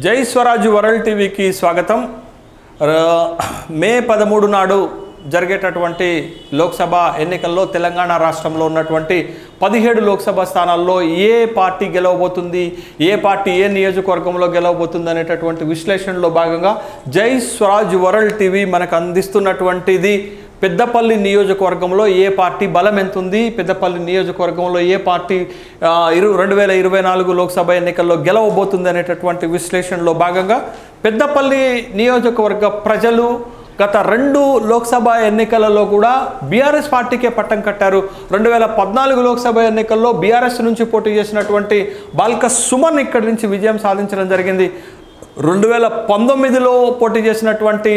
జై స్వరాజ్ వరల్డ్ టీవీకి స్వాగతం. మే 13 నాడు జరిగేటటువంటి లోక్సభ ఎన్నికల్లో తెలంగాణ రాష్ట్రంలో ఉన్నటువంటి 17 లోక్సభ స్థానాల్లో ఏ పార్టీ గెలవబోతుంది, ఏ పార్టీ ఏ నియోజకవర్గంలో గెలవబోతుంది అనేటటువంటి విశ్లేషణలో భాగంగా జై స్వరాజ్ వరల్డ్ టీవీ మనకు అందిస్తున్నటువంటిది పెద్దపల్లి నియోజకవర్గంలో ఏ పార్టీ బలం ఎంత ఉంది, పెద్దపల్లి నియోజకవర్గంలో ఏ పార్టీ 2024 లోక్సభ ఎన్నికల్లో గెలవబోతుంది అనేటటువంటి విశ్లేషణలో భాగంగా పెద్దపల్లి నియోజకవర్గ ప్రజలు గత 2 లోక్సభ ఎన్నికలలో కూడా బీఆర్ఎస్ పార్టీకే పట్టం కట్టారు. 2014 లోక్సభ ఎన్నికల్లో బీఆర్ఎస్ నుంచి పోటీ చేసినటువంటి బాల్క సుమన్ ఇక్కడి నుంచి విజయం సాధించడం జరిగింది. 2019లో పోటీ చేసినటువంటి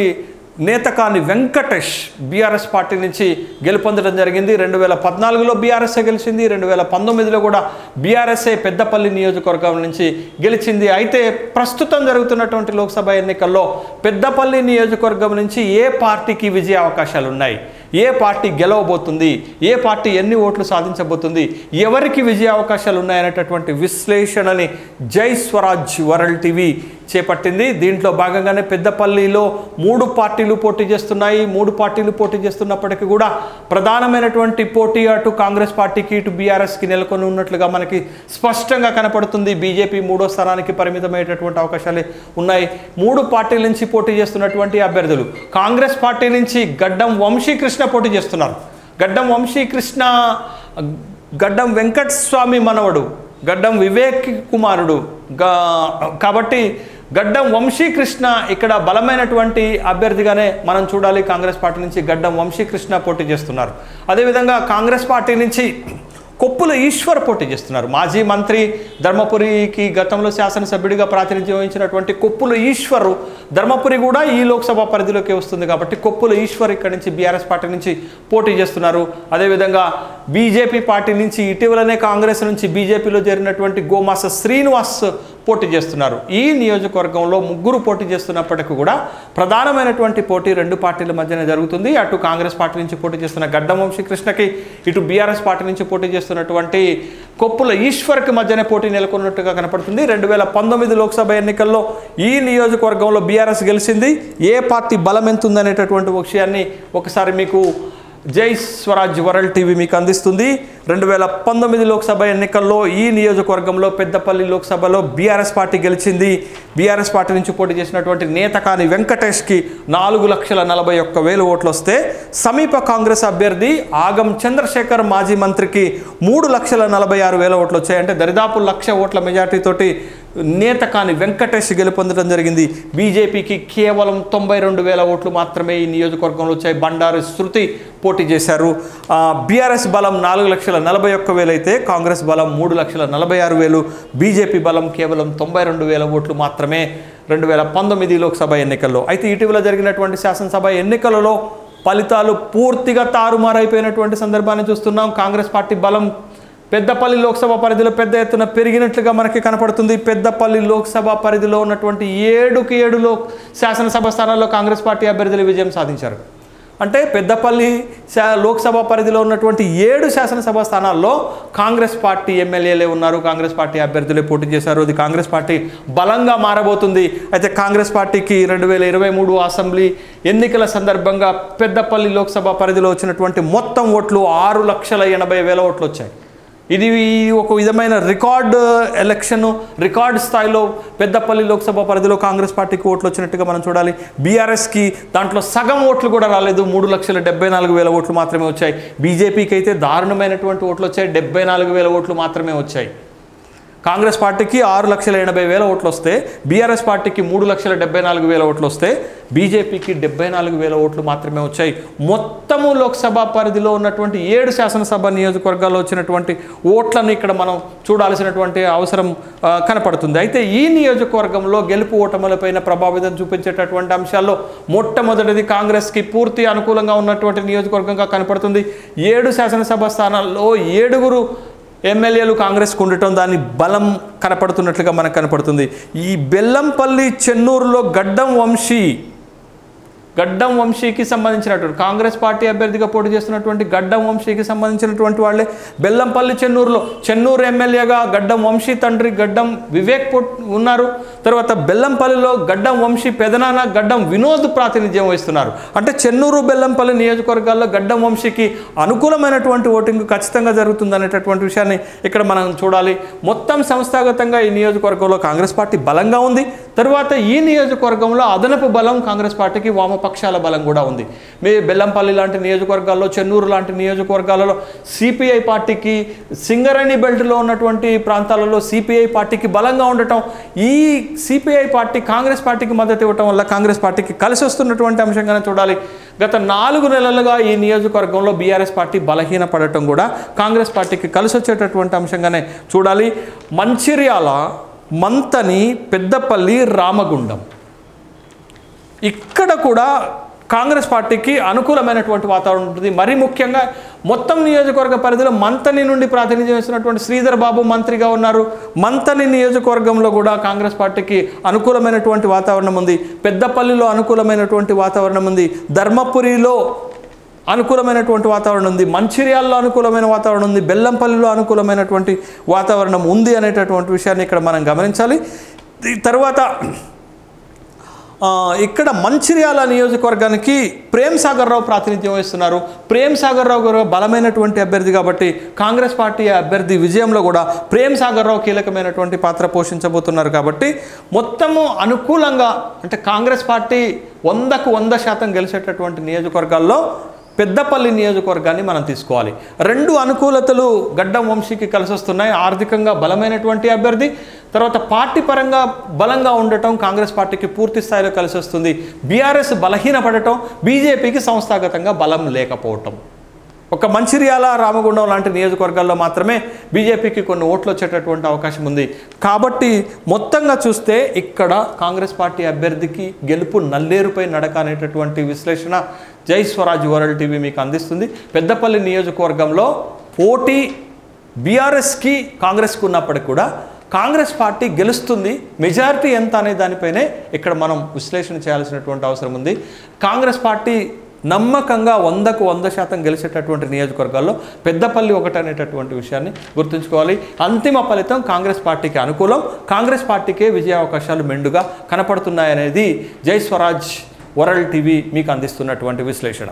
నేతకాని వెంకటేష్ బీఆర్ఎస్ పార్టీ నుంచి గెలుపొందడం జరిగింది. 2014లో బీఆర్ఎస్ఏ గెలిచింది, 2019లో కూడా బీఆర్ఎస్ఏ పెద్దపల్లి నియోజకవర్గం నుంచి గెలిచింది. అయితే ప్రస్తుతం జరుగుతున్నటువంటి లోక్సభ ఎన్నికల్లో పెద్దపల్లి నియోజకవర్గం నుంచి ఏ పార్టీకి విజయ అవకాశాలు ఉన్నాయి, ఏ పార్టీ గెలవబోతుంది, ఏ పార్టీ ఎన్ని ఓట్లు సాధించబోతుంది, ఎవరికి విజయ అవకాశాలు ఉన్నాయనేటటువంటి విశ్లేషణని జై స్వరాజ్ వరల్డ్ టీవీ చేపట్టింది. దీంట్లో భాగంగానే పెద్దపల్లిలో 3 పార్టీలు పోటీ చేస్తున్నాయి. 3 పార్టీలు పోటీ చేస్తున్నప్పటికీ కూడా ప్రధానమైనటువంటి పోటీ అటు కాంగ్రెస్ పార్టీకి ఇటు బీఆర్ఎస్కి నెలకొని ఉన్నట్లుగా మనకి స్పష్టంగా కనపడుతుంది. బీజేపీ 3వ స్థానానికి పరిమితమయ్యేటటువంటి అవకాశాలు ఉన్నాయి. 3 పార్టీల నుంచి పోటీ చేస్తున్నటువంటి అభ్యర్థులు కాంగ్రెస్ పార్టీ నుంచి గడ్డం వంశీకృష్ణ పోటీ చేస్తున్నారు. గడ్డం వంశీకృష్ణ గడ్డం వెంకటస్వామి మనవడు, గడ్డం వివేక్ కుమారుడు కాబట్టి గడ్డం వంశీకృష్ణ ఇక్కడ బలమైనటువంటి అభ్యర్థిగానే మనం చూడాలి. కాంగ్రెస్ పార్టీ నుంచి గడ్డం వంశీకృష్ణ పోటీ చేస్తున్నారు. అదేవిధంగా కాంగ్రెస్ పార్టీ నుంచి కొప్పుల ఈశ్వర్ పోటీ చేస్తున్నారు. మాజీ మంత్రి, ధర్మపురికి గతంలో శాసనసభ్యుడిగా ప్రాతినిధ్యం వహించినటువంటి కొప్పుల ఈశ్వర్, ధర్మపురి కూడా ఈ లోక్సభ పరిధిలోకి వస్తుంది కాబట్టి కొప్పుల ఈశ్వర్ ఇక్కడ నుంచి బీఆర్ఎస్ పార్టీ నుంచి పోటీ చేస్తున్నారు. అదేవిధంగా బీజేపీ పార్టీ నుంచి ఇటీవలనే కాంగ్రెస్ నుంచి బీజేపీలో చేరినటువంటి గోమాస శ్రీనివాస్ పోటీ చేస్తున్నారు. ఈ నియోజకవర్గంలో 3 పోటీ చేస్తున్నప్పటికీ కూడా ప్రధానమైనటువంటి పోటీ 2 పార్టీల మధ్యనే జరుగుతుంది. అటు కాంగ్రెస్ పార్టీ నుంచి పోటీ చేస్తున్న గడ్డం వంశీకృష్ణకి, ఇటు బీఆర్ఎస్ పార్టీ నుంచి పోటీ చేస్తున్నటువంటి కొప్పుల ఈశ్వర్కి మధ్యనే పోటీ నెలకొన్నట్టుగా కనపడుతుంది. 2019 లోక్సభ ఎన్నికల్లో ఈ నియోజకవర్గంలో బీఆర్ఎస్ గెలిచింది. ఏ పార్టీ బలం ఎంత ఉందనేటటువంటి విషయాన్ని ఒకసారి మీకు జై స్వరాజ్ వరల్డ్ టీవీ మీకు అందిస్తుంది. 2019 లోక్సభ ఎన్నికల్లో ఈ నియోజకవర్గంలో పెద్దపల్లి లోక్సభలో బీఆర్ఎస్ పార్టీ గెలిచింది. బీఆర్ఎస్ పార్టీ నుంచి పోటీ చేసినటువంటి నేతకాని వెంకటేష్కి 4,41,000 ఓట్లు వస్తే సమీప కాంగ్రెస్ అభ్యర్థి ఆగం చంద్రశేఖర్ మాజీ మంత్రికి 3,46,000 ఓట్లు వచ్చాయి. అంటే దరిదాపు 1,00,000 ఓట్ల మెజార్టీతోటి నేతకాని వెంకటేష్ గెలుపొందడం జరిగింది. బీజేపీకి కేవలం 92,000 ఓట్లు మాత్రమే ఈ నియోజకవర్గంలో వచ్చాయి. బండారు శృతి పోటీ చేశారు. బీఆర్ఎస్ బలం 4,41,000 అయితే కాంగ్రెస్ బలం 3,46,000, బీజేపీ బలం కేవలం 92,000 ఓట్లు మాత్రమే 2019 లోక్సభ ఎన్నికల్లో. అయితే ఇటీవల జరిగినటువంటి శాసనసభ ఎన్నికలలో ఫలితాలు పూర్తిగా తారుమారైపోయినటువంటి సందర్భాన్ని చూస్తున్నాం. కాంగ్రెస్ పార్టీ బలం పెద్దపల్లి లోక్సభ పరిధిలో పెద్ద ఎత్తున పెరిగినట్లుగా మనకి కనపడుతుంది. పెద్దపల్లి లోక్సభ పరిధిలో ఉన్నటువంటి 7 శాసనసభ స్థానాల్లో కాంగ్రెస్ పార్టీ అభ్యర్థులు విజయం సాధించారు. అంటే పెద్దపల్లి లోక్సభ పరిధిలో ఉన్నటువంటి 7 శాసనసభ స్థానాల్లో కాంగ్రెస్ పార్టీ ఎమ్మెల్యేలే ఉన్నారు, కాంగ్రెస్ పార్టీ అభ్యర్థులే పోటీ చేశారు. అది కాంగ్రెస్ పార్టీ బలంగా మారబోతుంది. అయితే కాంగ్రెస్ పార్టీకి 2023 అసెంబ్లీ ఎన్నికల సందర్భంగా పెద్దపల్లి లోక్సభ పరిధిలో వచ్చినటువంటి మొత్తం ఓట్లు 6,80,000 ఓట్లు వచ్చాయి. ఇది ఒక విధమైన రికార్డు ఎలక్షన్, రికార్డు స్థాయిలో పెద్దపల్లి లోక్సభ పరిధిలో కాంగ్రెస్ పార్టీకి ఓట్లు వచ్చినట్టుగా మనం చూడాలి. బీఆర్ఎస్కి దాంట్లో సగం ఓట్లు కూడా రాలేదు, 3,74,000 ఓట్లు మాత్రమే వచ్చాయి. బీజేపీకి అయితే దారుణమైనటువంటి ఓట్లు వచ్చాయి, 74,000 ఓట్లు మాత్రమే వచ్చాయి. కాంగ్రెస్ పార్టీకి 6,80,000 ఓట్లు వస్తే బీఆర్ఎస్ పార్టీకి 3,74,000 ఓట్లు వస్తే బీజేపీకి 74,000 ఓట్లు మాత్రమే వచ్చాయి. మొత్తము లోక్సభ పరిధిలో ఉన్నటువంటి 7 శాసనసభ నియోజకవర్గాల్లో వచ్చినటువంటి ఓట్లను ఇక్కడ మనం చూడాల్సినటువంటి అవసరం కనపడుతుంది. అయితే ఈ నియోజకవర్గంలో గెలుపు ఓటములపైన ప్రభావితం చూపించేటటువంటి అంశాల్లో మొట్టమొదటిది కాంగ్రెస్కి పూర్తి అనుకూలంగా ఉన్నటువంటి నియోజకవర్గంగా కనపడుతుంది. 7 శాసనసభ స్థానాల్లో 7 ఎమ్మెల్యేలు కాంగ్రెస్కు ఉండటం దాని బలం కనపడుతున్నట్లుగా మనకు కనపడుతుంది. ఈ బెల్లంపల్లి చెన్నూరులో గడ్డం వంశీ గడ్డం వంశీకి సంబంధించినటువంటి కాంగ్రెస్ పార్టీ అభ్యర్థిగా పోటీ చేస్తున్నటువంటి గడ్డం వంశీకి సంబంధించినటువంటి వాళ్ళే. బెల్లంపల్లి చెన్నూరు ఎమ్మెల్యేగా గడ్డం వంశీ తండ్రి గడ్డం వివేక్ ఉన్నారు. తర్వాత బెల్లంపల్లిలో గడ్డం వంశీ పెదనాన్న గడ్డం వినోద్ ప్రాతినిధ్యం వహిస్తున్నారు. అంటే చెన్నూరు బెల్లంపల్లి నియోజకవర్గాల్లో గడ్డం వంశీకి అనుకూలమైనటువంటి ఓటింగ్ ఖచ్చితంగా జరుగుతుంది అనేటటువంటి విషయాన్ని ఇక్కడ మనం చూడాలి. మొత్తం సంస్థాగతంగా ఈ నియోజకవర్గంలో కాంగ్రెస్ పార్టీ బలంగా ఉంది. తరువాత ఈ నియోజకవర్గంలో అదనపు బలం కాంగ్రెస్ పార్టీకి వామపక్షాల బలం కూడా ఉంది. మీ బెల్లంపల్లి లాంటి నియోజకవర్గాల్లో, చెన్నూరు లాంటి నియోజకవర్గాలలో సిపిఐ పార్టీకి, సింగరేణి బెల్ట్లో ఉన్నటువంటి ప్రాంతాలలో సిపిఐ పార్టీకి బలంగా ఉండటం, ఈ సిపిఐ పార్టీ కాంగ్రెస్ పార్టీకి మద్దతు ఇవ్వటం వల్ల కాంగ్రెస్ పార్టీకి కలిసి వస్తున్నటువంటి అంశంగానే చూడాలి. గత 4 నెలలుగా ఈ నియోజకవర్గంలో బీఆర్ఎస్ పార్టీ బలహీనపడటం కూడా కాంగ్రెస్ పార్టీకి కలిసి వచ్చేటటువంటి అంశంగానే చూడాలి. మంచిర్యాల, మంతని, పెద్దపల్లి, రామగుండం ఇక్కడ కూడా కాంగ్రెస్ పార్టీకి అనుకూలమైనటువంటి వాతావరణం ఉంటుంది. మరీ ముఖ్యంగా మొత్తం నియోజకవర్గ పరిధిలో మంతని నుండి ప్రాతినిధ్యం వహిస్తున్నటువంటి శ్రీధర్ బాబు మంత్రిగా ఉన్నారు. మంతని నియోజకవర్గంలో కూడా కాంగ్రెస్ పార్టీకి అనుకూలమైనటువంటి వాతావరణం ఉంది. పెద్దపల్లిలో అనుకూలమైనటువంటి వాతావరణం ఉంది. ధర్మపురిలో అనుకూలమైనటువంటి వాతావరణం ఉంది. మంచిర్యాలలో అనుకూలమైన వాతావరణం ఉంది. బెల్లంపల్లిలో అనుకూలమైనటువంటి వాతావరణం ఉంది అనేటటువంటి విషయాన్ని ఇక్కడ మనం గమనించాలి. తర్వాత ఇక్కడ మంచిర్యాల నియోజకవర్గానికి ప్రేమ్ సాగర్ రావు ప్రాతినిధ్యం వహిస్తున్నారు. ప్రేమ్ సాగర్ రావు గారు బలమైనటువంటి అభ్యర్థి కాబట్టి కాంగ్రెస్ పార్టీ అభ్యర్థి విజయంలో కూడా ప్రేమ్ సాగర్ రావు కీలకమైనటువంటి పాత్ర పోషించబోతున్నారు. కాబట్టి మొత్తము అనుకూలంగా అంటే కాంగ్రెస్ పార్టీ 100% గెలిచేటటువంటి నియోజకవర్గాల్లో పెద్దపల్లి నియోజకవర్గాన్ని మనం తీసుకోవాలి. 2 అనుకూలతలు గడ్డం వంశీకి కలిసి వస్తున్నాయి. ఆర్థికంగా బలమైనటువంటి అభ్యర్థి, తర్వాత పార్టీ పరంగా బలంగా ఉండటం కాంగ్రెస్ పార్టీకి పూర్తి స్థాయిలో కలిసి వస్తుంది. బీఆర్ఎస్ బలహీనపడటం, బీజేపీకి సంస్థాగతంగా బలం లేకపోవటం. ఒక మంచిర్యాల, రామగుండం లాంటి నియోజకవర్గాల్లో మాత్రమే బీజేపీకి కొన్ని ఓట్లు వచ్చేటటువంటి అవకాశం ఉంది. కాబట్టి మొత్తంగా చూస్తే ఇక్కడ కాంగ్రెస్ పార్టీ అభ్యర్థికి గెలుపు నల్లేరుపై నడక అనేటటువంటి విశ్లేషణ జై స్వరాజ్ వరల్డ్ టీవీ మీకు అందిస్తుంది. పెద్దపల్లి నియోజకవర్గంలో పోటీ బీఆర్ఎస్కి కాంగ్రెస్కి ఉన్నప్పటికీ కూడా కాంగ్రెస్ పార్టీ గెలుస్తుంది. మెజారిటీ ఎంత అనే దానిపైనే ఇక్కడ మనం విశ్లేషణ చేయాల్సినటువంటి అవసరం ఉంది. కాంగ్రెస్ పార్టీ నమ్మకంగా 100% గెలిచేటటువంటి నియోజకవర్గాల్లో పెద్దపల్లి ఒకటి అనేటటువంటి విషయాన్ని గుర్తుంచుకోవాలి. అంతిమ ఫలితం కాంగ్రెస్ పార్టీకి అనుకూలం. కాంగ్రెస్ పార్టీకే విజయావకాశాలు మెండుగా కనపడుతున్నాయనేది జై స్వరాజ్ వరల్డ్ టీవీ మీకు అందిస్తున్నటువంటి విశ్లేషణ.